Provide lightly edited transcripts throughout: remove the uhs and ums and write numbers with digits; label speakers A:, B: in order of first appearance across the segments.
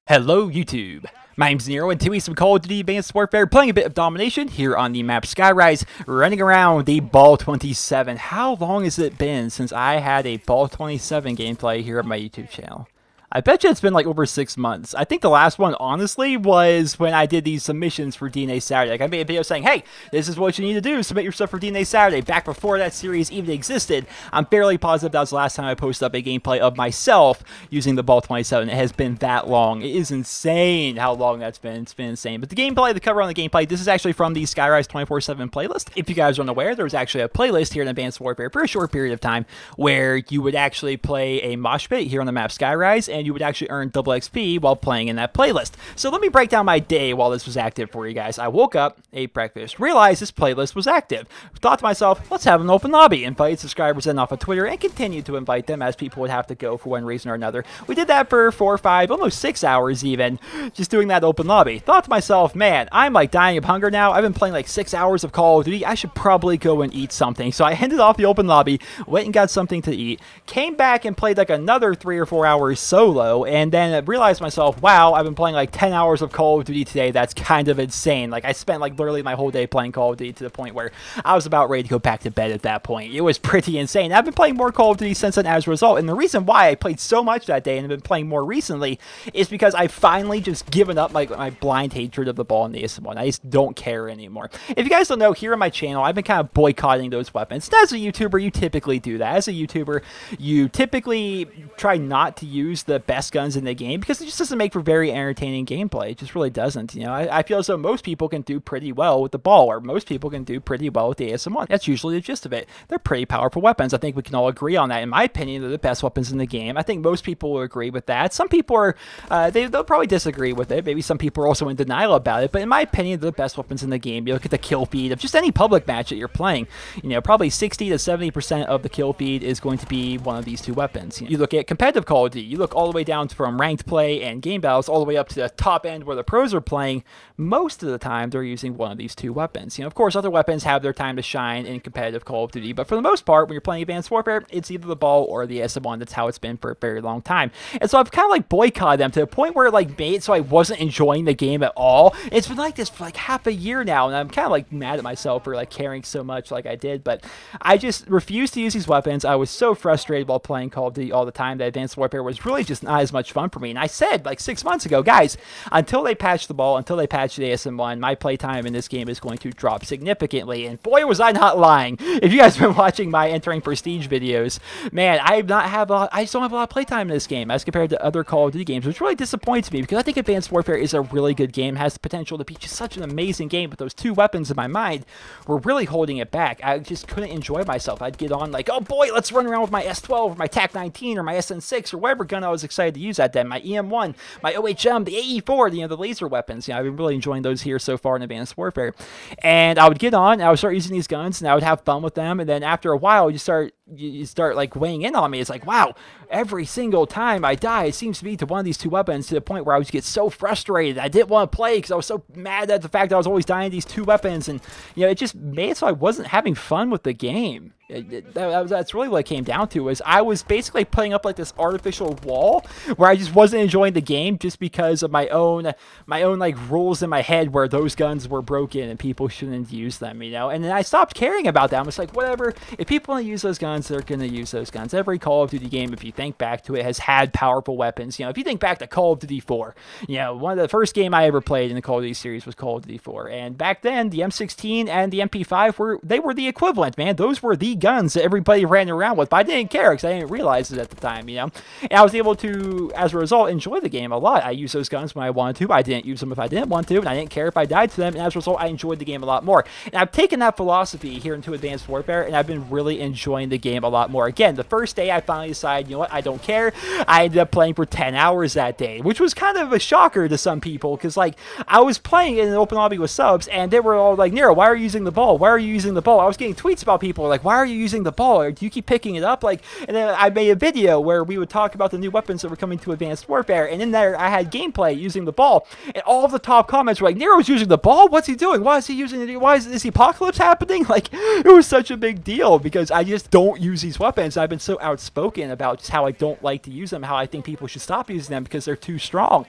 A: Hello YouTube, my name's Nero and today some Call of Duty Advanced Warfare, playing a bit of Domination here on the map Skyrise, running around the Ball 27. How long has it been since I had a Ball 27 gameplay here on my YouTube channel? I bet you it's been like over 6 months. I think the last one, honestly, was when I did these submissions for DNA Saturday. Like, I made a video saying, hey, this is what you need to do, submit your stuff for DNA Saturday, back before that series even existed. I'm fairly positive that was the last time I posted up a gameplay of myself using the Ball 27. It has been that long. It is insane how long that's been. It's been insane. But the gameplay, the cover on the gameplay, this is actually from the Skyrise 24/7 playlist. If you guys are unaware, there was actually a playlist here in Advanced Warfare for a short period of time where you would actually play a mosh pit here on the map Skyrise, and you would actually earn double XP while playing in that playlist. So let me break down my day while this was active for you guys. I woke up, ate breakfast, realized this playlist was active. Thought to myself, let's have an open lobby. Invited subscribers in off of Twitter and continued to invite them as people would have to go for one reason or another. We did that for 4 or 5, almost 6 hours even, just doing that open lobby. Thought to myself, man, I'm like dying of hunger now. I've been playing like 6 hours of Call of Duty. I should probably go and eat something. So I ended off the open lobby, went and got something to eat, came back and played like another 3 or 4 hours solo, and then I realized myself, wow, I've been playing like 10 hours of Call of Duty today. That's kind of insane. Like, I spent like literally my whole day playing Call of Duty to the point where I was about ready to go back to bed at that point. It was pretty insane. I've been playing more Call of Duty since then as a result, and the reason why I played so much that day and have been playing more recently is because I finally just given up my blind hatred of the ball and the ASM1. I just don't care anymore. If you guys don't know, here on my channel, I've been kind of boycotting those weapons. And as a YouTuber, you typically do that. As a YouTuber, you typically try not to use the best guns in the game because it just doesn't make for very entertaining gameplay. It just really doesn't. You know, I feel as though most people can do pretty well with the ball, or most people can do pretty well with the ASM1. That's usually the gist of it. They're pretty powerful weapons. I think we can all agree on that. In my opinion, they're the best weapons in the game. I think most people will agree with that. Some people are, they'll probably disagree with it. Maybe some people are also in denial about it, but in my opinion, they're the best weapons in the game. You look at the kill feed of just any public match that you're playing, you know, probably 60 to 70% of the kill feed is going to be one of these two weapons. You look at competitive Call of Duty, you look all the way down from ranked play and game battles all the way up to the top end where the pros are playing. Most of the time they're using one of these two weapons. You know, of course, other weapons have their time to shine in competitive Call of Duty, but for the most part, when you're playing Advanced Warfare, it's either the ball or the SM1. That's how it's been for a very long time. And so I've kind of like boycotted them to the point where it like made it so I wasn't enjoying the game at all. It's been like this for like half a year now, and I'm kind of like mad at myself for like caring so much like I did, but I just refused to use these weapons. I was so frustrated while playing Call of Duty all the time that Advanced Warfare was really just not as much fun for me. And I said like 6 months ago, guys, until they patch the ball, until they patch the ASM1, my playtime in this game is going to drop significantly. And boy, was I not lying. If you guys have been watching my entering Prestige videos, man, I just don't have a lot of playtime in this game as compared to other Call of Duty games, which really disappoints me because I think Advanced Warfare is a really good game, has the potential to be just such an amazing game, but those two weapons in my mind were really holding it back. I just couldn't enjoy myself. I'd get on like, oh boy, let's run around with my S12 or my TAC-19 or my SN6 or whatever gun I was excited to use that day, my EM1, my OHM, the AE4, you know, the laser weapons. You know, I've been really enjoying those here so far in Advanced Warfare. And I would get on, and I would start using these guns, and I would have fun with them, and then after a while, you start like weighing in on me. It's like, wow, every single time I die, it seems to be to one of these two weapons, to the point where I would get so frustrated. I didn't want to play because I was so mad at the fact that I was always dying to these two weapons, and you know, it just made it so I wasn't having fun with the game. That's really what it came down to, is I was basically putting up like this artificial wall where I just wasn't enjoying the game just because of my own like rules in my head where those guns were broken and people shouldn't use them, you know. And then I stopped caring about that. I was like, whatever, if people want to use those guns, they're going to use those guns. Every Call of Duty game, if you think back to it, has had powerful weapons. You know, if you think back to Call of Duty 4, you know, one of the first game I ever played in the Call of Duty series was Call of Duty 4, and back then the M16 and the MP5 were the equivalent, man. Those were the guns that everybody ran around with, but I didn't care because I didn't realize it at the time, you know. And I was able to, as a result, enjoy the game a lot. I used those guns when I wanted to. I didn't use them if I didn't want to, and I didn't care if I died to them, and as a result, I enjoyed the game a lot more. And I've taken that philosophy here into Advanced Warfare, and I've been really enjoying the game a lot more. Again, the first day I finally decided, you know what, I don't care. I ended up playing for 10 hours that day, which was kind of a shocker to some people, because like I was playing in an open lobby with subs, and they were all like, Nero, why are you using the ball? Why are you using the ball? I was getting tweets about people like, why are you using the ball? Or do you keep picking it up? Like, and then I made a video where we would talk about the new weapons that were coming to Advanced Warfare, and in there I had gameplay using the ball, and all of the top comments were like, Nero's using the ball? What's he doing? Why is he using it? Why is the apocalypse happening? Like, it was such a big deal because I just don't use these weapons. I've been so outspoken about just how I don't like to use them, how I think people should stop using them because they're too strong.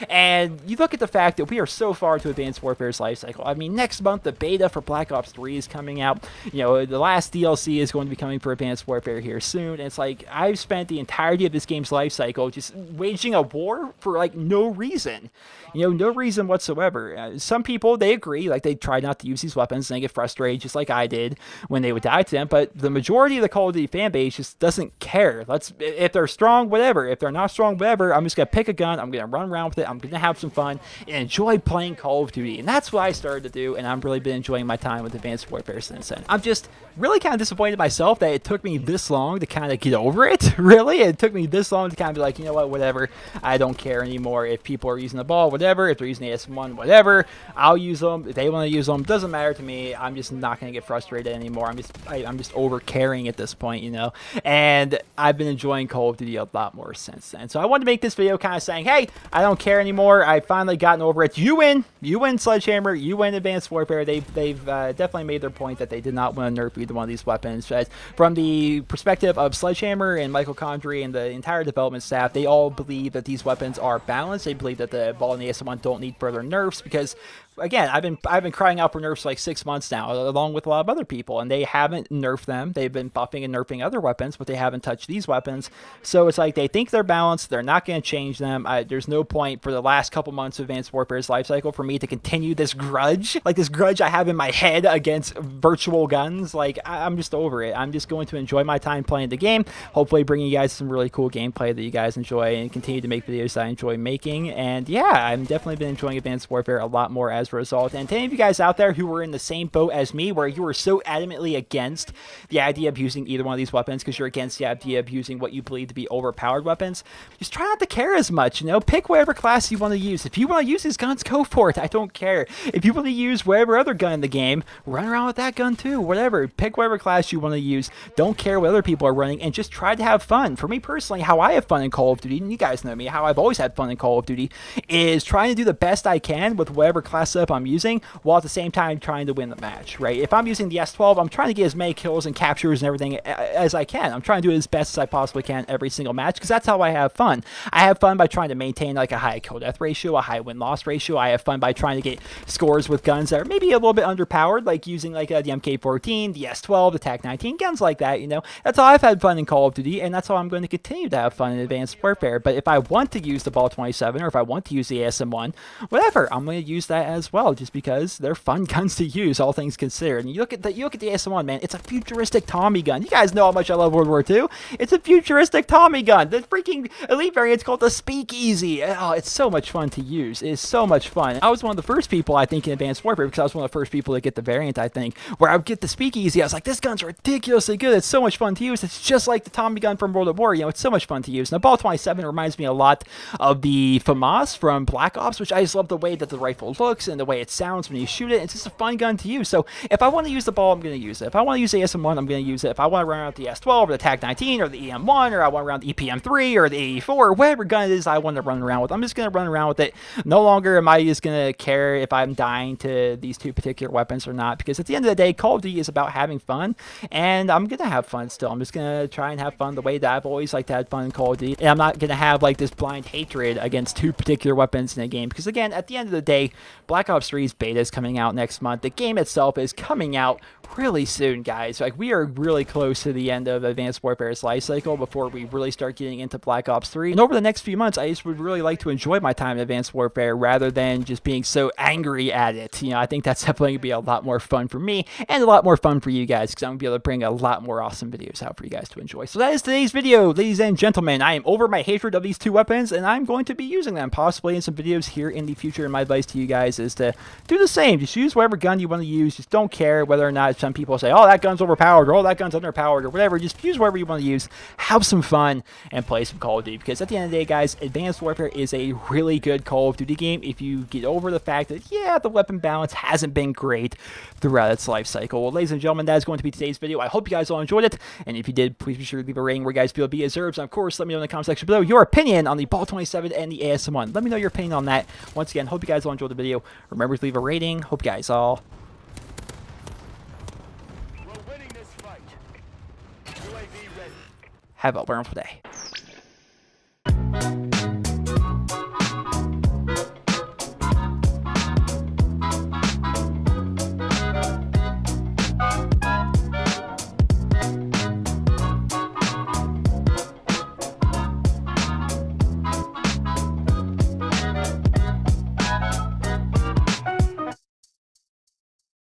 A: And you look at the fact that we are so far to Advanced Warfare's life cycle. I mean, next month the beta for Black Ops 3 is coming out. You know, the last DLC is going to be coming for Advanced Warfare here soon. And it's like, I've spent the entirety of this game's life cycle just waging a war for like no reason. You know, no reason whatsoever. Some people, they agree, like they try not to use these weapons and they get frustrated just like I did when they would die to them, but the majority of the Call of Duty fan base just doesn't care. If they're strong, whatever. If they're not strong, whatever. I'm just going to pick a gun, I'm going to run around with it, I'm going to have some fun and enjoy playing Call of Duty. And that's what I started to do, and I've really been enjoying my time with Advanced Warfare since then. I'm just really kind of disappointed in myself that it took me this long to kind of get over it, really. It took me this long to kind of be like, you know what, whatever, I don't care anymore. If people are using the ball, whatever. If they're using the AS1, whatever, I'll use them. If they want to use them, doesn't matter to me. I'm just not going to get frustrated anymore. I'm just over caring at this point, you know. And I've been enjoying Call of Duty a lot more since then. So I wanted to make this video kind of saying, hey, I don't care anymore. I've finally gotten over it. You win, Sledgehammer. You win, Advanced Warfare. They've definitely made their point that they did not want to nerf either one of these weapons. But from the perspective of Sledgehammer and Michael Condrey and the entire development staff, they all believe that these weapons are balanced. They believe that the ball and the AS1 don't need further nerfs because, again, I've been crying out for nerfs for like 6 months now, along with a lot of other people, and they haven't nerfed them. They've been buffing and nerfing other weapons, but they haven't touched these weapons. So it's like they think they're balanced. They're not going to change them. There's no point for the last couple months of Advanced Warfare's lifecycle for me to continue this grudge, like this grudge I have in my head against virtual guns. Like, I'm just over it. I'm just going to enjoy my time playing the game, hopefully bringing you guys some really cool gameplay that you guys enjoy, and continue to make videos that I enjoy making. And yeah, I've definitely been enjoying Advanced Warfare a lot more as a result. And to any of you guys out there who were in the same boat as me, where you were so adamantly against the idea of using either one of these weapons because you're against the idea of using what you believe to be overpowered weapons, just try not to care as much, you know. Pick whatever class you want to use. If you want to use these guns, go for it. I don't care. If you want to use whatever other gun in the game, run around with that gun too. Whatever. Pick whatever class you want to use. Don't care what other people are running, and just try to have fun. For me personally, how I have fun in Call of Duty, and you guys know me, how I've always had fun in Call of Duty, is trying to do the best I can with whatever class setup I'm using, while at the same time trying to win the match, right? If I'm using the S12, I'm trying to get as many kills and captures and everything as I can. I'm trying to do it as best as I possibly can every single match, because that's how I have fun. I have fun by trying to maintain like a high kill-death ratio, a high win-loss ratio. I have fun by trying to get scores with guns that are maybe a little bit underpowered, like using like the MK14, the S12, the TAC-19, guns like that, you know? That's how I've had fun in Call of Duty, and that's how I'm going to continue to have fun in Advanced Warfare. But if I want to use the Ball 27, or if I want to use the ASM1, whatever, I'm going to use that as well, just because they're fun guns to use, all things considered. And you look at the ASM1, man, it's a futuristic Tommy gun. You guys know how much I love World War II. It's a futuristic Tommy gun. The freaking elite variant's called the Speakeasy. Oh, it's so much fun to use. It's so much fun. I was one of the first people, I think, in Advanced Warfare, because I was one of the first people to get the variant, I think, where I would get the Speakeasy. I was like, this gun's ridiculously good. It's so much fun to use. It's just like the Tommy gun from World War. You know, it's so much fun to use. And the Ball 27 reminds me a lot of the FAMAS from Black Ops, which I just love the way that the rifle looks and the way it sounds when you shoot it. It's just a fun gun to use. So if I want to use the ball, I'm going to use it. If I want to use the SM1, I'm going to use it. If I want to run around the S12 or the TAC-19 or the EM1, or I want to run the EPM3 or the AE4, or whatever gun it is I want to run around with, I'm just going to run around with it. No longer am I just going to care if I'm dying to these two particular weapons or not, because at the end of the day, Call of Duty is about having fun, and I'm going to have fun still. I'm just going to try and have fun the way that I've always liked to have fun in Call of Duty, and I'm not going to have like this blind hatred against two particular weapons in a game, because again, at the end of the day, Black Ops 3's beta is coming out next month. The game itself is coming out really soon, guys. Like, we are really close to the end of Advanced Warfare's life cycle before we really start getting into Black Ops 3. And over the next few months, I just would really like to enjoy my time in Advanced Warfare rather than just being so angry at it. You know, I think that's definitely going to be a lot more fun for me and a lot more fun for you guys, because I'm going to be able to bring a lot more awesome videos out for you guys to enjoy. So that is today's video, ladies and gentlemen. I am over my hatred of these two weapons, and I'm going to be using them possibly in some videos here in the future. And my advice to you guys is is to do the same. Just use whatever gun you want to use. Just don't care whether or not some people say, oh, that gun's overpowered, or oh, that gun's underpowered, or whatever. Just use whatever you want to use. Have some fun and play some Call of Duty, because at the end of the day, guys, Advanced Warfare is a really good Call of Duty game if you get over the fact that, yeah, the weapon balance hasn't been great throughout its life cycle. Well, ladies and gentlemen, that is going to be today's video. I hope you guys all enjoyed it, and if you did, please be sure to leave a rating where you guys feel it deserves, and of course, let me know in the comment section below your opinion on the Ball 27 and the ASM1. Let me know your opinion on that. Once again, hope you guys all enjoyed the video. Remember to leave a rating. Hope you guys all have a wonderful day.